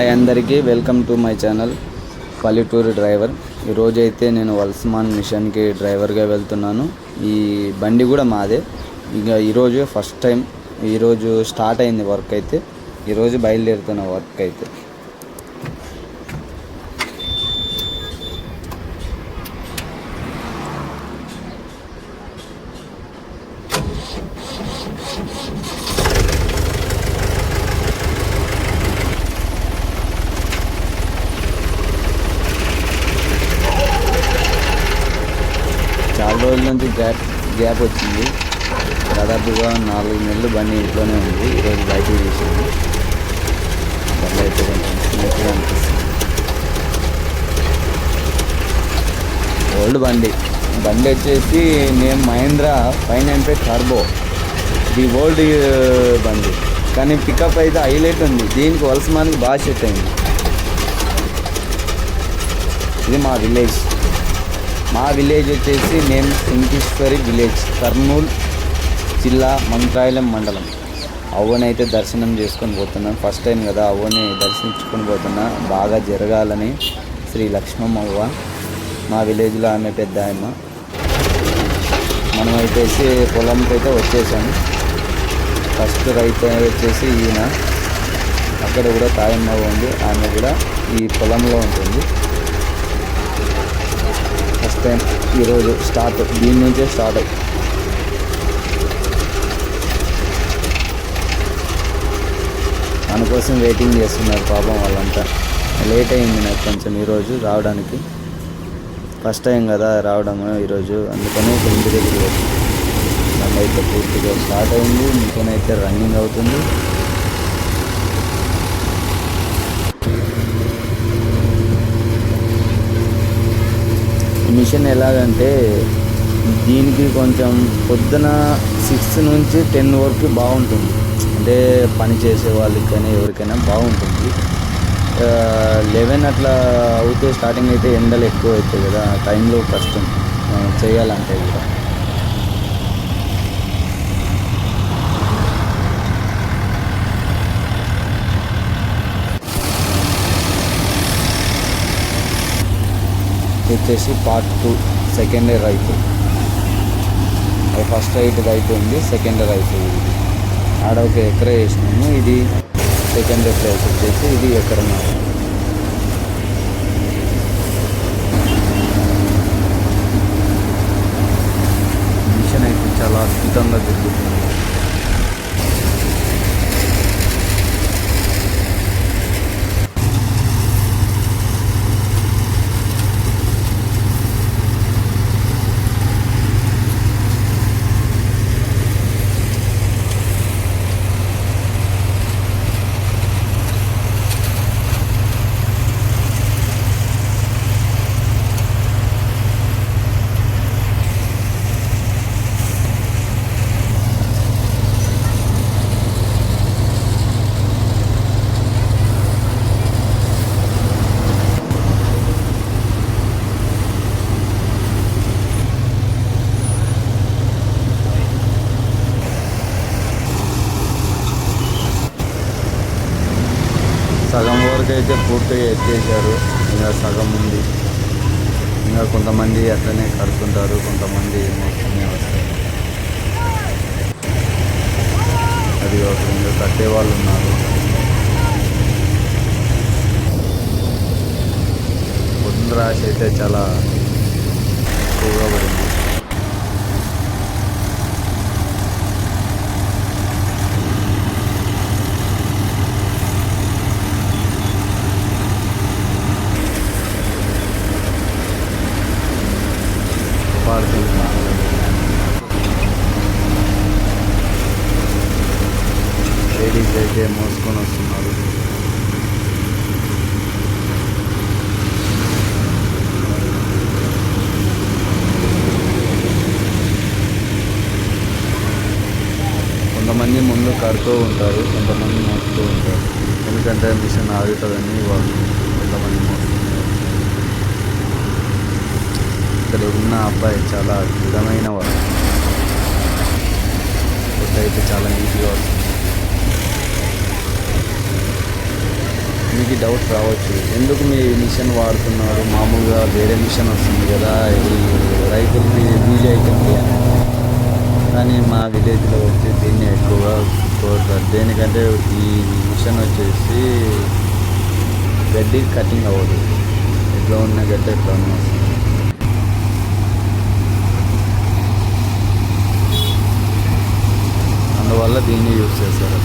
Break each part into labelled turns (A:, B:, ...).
A: Hi అందరికీ, welcome to my channel పల్లెటూరు driver. ఈరోజైతే నేను వల్స్మాన్ మిషన్కి డ్రైవర్గా వెళ్తున్నాను. ఈ బండి కూడా మాదే. ఇక ఈరోజు ఫస్ట్ టైం, ఈరోజు స్టార్ట్ అయింది వర్క్ అయితే. ఈరోజు బయలుదేరుతున్న వర్క్ అయితే. చాలా రోజుల నుంచి గ్యాప్ వచ్చింది. దాదాపుగా 4 నెలలు బండి ఇంట్లోనే ఉంది. ఈరోజు బయటకు తీసింది. బండి అయితే కొంచెం స్మూత్గా అనిపిస్తుంది. ఓల్డ్ బండి వచ్చేసి నేను మహీంద్రా 595 టర్బో. ఇది ఓల్డ్ బండి, కానీ పికప్ అయితే హైలైట్ ఉంది. దీనికి వల్స్మాన్కి బాగా సెట్ అయింది. ఇది మా విలేజ్ వచ్చేసి నేమ్ సింకేశ్వరి విలేజ్, కర్నూలు జిల్లా, మంత్రాలయం మండలం. అవ్వనైతే దర్శనం చేసుకొని పోతున్నాను. ఫస్ట్ టైం కదా, అవ్వని దర్శించుకొని పోతున్నా. బాగా జరగాలని శ్రీ లక్ష్మమ్మ అవ్వ, మా విలేజ్లో ఆమె పెద్ద ఆయమ్మ. మనం వచ్చేసి పొలంకి అయితే వచ్చేసాము. ఫస్ట్ రైతు వచ్చేసి ఈయన, అక్కడ కూడా తాయమ్మ ఉంది, ఆమె కూడా ఈ పొలంలో ఉంటుంది. ఫస్ట్ టైం ఈరోజు దీని నుంచే స్టార్ట్ అయ్యి మన కోసం వెయిటింగ్ చేస్తున్నారు పాపం వాళ్ళంతా. లేట్ అయింది నాకు కొంచెం ఈరోజు రావడానికి. ఫస్ట్ టైం కదా రావడం ఈరోజు, అందుకని ఇంటి దగ్గర బండి అయితే పూర్తిగా స్టార్ట్ అయింది. మిషన్ అయితే రన్నింగ్ అవుతుంది. మిషన్ ఎలాగంటే, దీనికి కొంచెం పొద్దున 6 నుంచి 10 వరకు బాగుంటుంది. అంటే పని చేసే వాళ్ళకి కానీ ఎవరికైనా బాగుంటుంది. 11 అట్లా అవుతే స్టార్టింగ్ అయితే ఎండలు ఎక్కువ అవుతాయి కదా, టైంలో కష్టం చేయాలంటే కూడా. వచ్చేసి పార్ట్ 2 సెకండ్ రైతు. అది ఫస్ట్ రైతు ఉంది, సెకండ్ రైతు. ఇది ఆడ ఒక ఎకరా వేసినాము. ఇది సెకండ్ ప్లేస్ వచ్చేసి ఇది ఎకరం. మిషన్ అయితే చాలా అద్భుతంగా తిరుగుతుంది. సగం వరకు అయితే పూర్తిగా ఎత్తేసారు. ఇంకా సగం ఉంది. ఇంకా కొంతమంది అట్లనే కడుతుంటారు, కొంతమంది మొత్తమే వస్తారు. అది ఒక ఇంకా కట్టే వాళ్ళు ఉన్నారు. పొద్దున రాశి అయితే చాలా ఎక్కువగా పడింది. లేడీస్ అయితే మోసుకొని వస్తున్నారు. కొంతమంది ముందు కడుతూ ఉంటారు, కొంతమంది మోస్తూ ఉంటారు. ఎందుకంటే మిషన్ ఆగుతుందని వాళ్ళు కొంతమంది మోస్తున్నారు. ఇక్కడ ఉన్న అబ్బాయి చాలా దృఢమైన వాడు. అయితే చాలా నీట్గా వస్తుంది. మీకు డౌట్ రావచ్చు, ఎందుకు మీ మిషన్ వాడుతున్నారు, మామూలుగా వేరే మిషన్ వస్తుంది కదా ఇది రైతులకి ఈజీ అవుతుంది అని. కానీ మా విలేజ్లో వచ్చి దీన్ని ఎక్కువగా కోరుతారు. దేనికంటే ఈ మిషన్ వచ్చేసి గడ్డి కటింగ్ అవ్వదు, ఎట్లా ఉన్న గడ్డి ఎట్లా ఉన్న వస్తుంది. అందువల్ల దీన్ని యూజ్ చేస్తారు.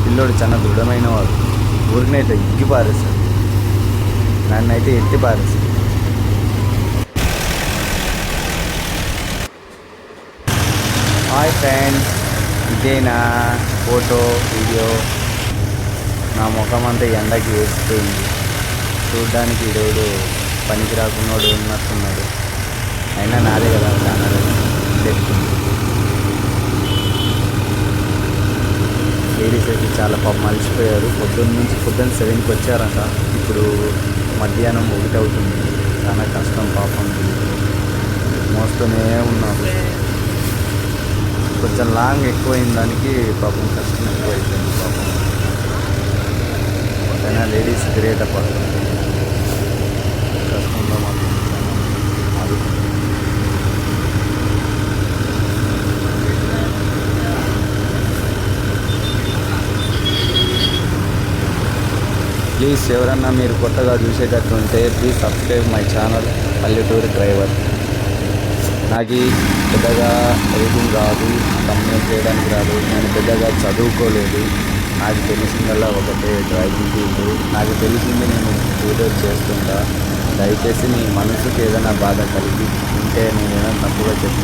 A: పిల్లోడు చాలా దృఢమైన వాడు, ఊరినైతే ఎక్కి పారేస్తాడు, నన్నైతే ఎత్తి పారేస్తాడు. హాయ్ ఫ్రెండ్స్, ఇదేనా ఫోటో వీడియో. నా ముఖం అంతా ఎండకి వేసిపోయింది, చూడ్డానికి ఈరోజు పనికి రాకున్నాడు ఉన్నట్టున్నాడు. అయినా నాదే కదా ఛానల్ తెచ్చుకుంది. లేడీస్ అయితే చాలా పాపం మలిసిపోయారు. పొద్దున్న 7కి వచ్చారంట, ఇప్పుడు మధ్యాహ్నం 1 అవుతుంది. చాలా కష్టం పాపం, మోస్తూనే ఉన్నారు. కొంచెం లాంగ్ ఎక్కువైన దానికి పాపం కష్టం ఎక్కువైపోయింది పాపం. అయినా లేడీస్ గ్రేట్ అప్ప, కష్టంలో మాత్రం అది. ప్లీజ్ ఎవరన్నా మీరు కొత్తగా చూసేటట్టు ఉంటే ప్లీజ్ సబ్స్క్రైబ్ మై ఛానల్ పల్లెటూరు డ్రైవర్. నాకు పెద్దగా ఎడిటింగ్ రాదు, కంప్లైంట్ చేయడానికి రాదు, నేను పెద్దగా చదువుకోలేదు. నాకు తెలిసిందల్లా ఒకటే డ్రైవింగ్ ఫీల్డ్. నాకు తెలిసింది నేను వీడియో చేస్తుంటా. దయచేసి మీ మనసుకి ఏదైనా బాధ కలిగి ఉంటే నేను ఏదైనా తప్పుగా చెప్తాను.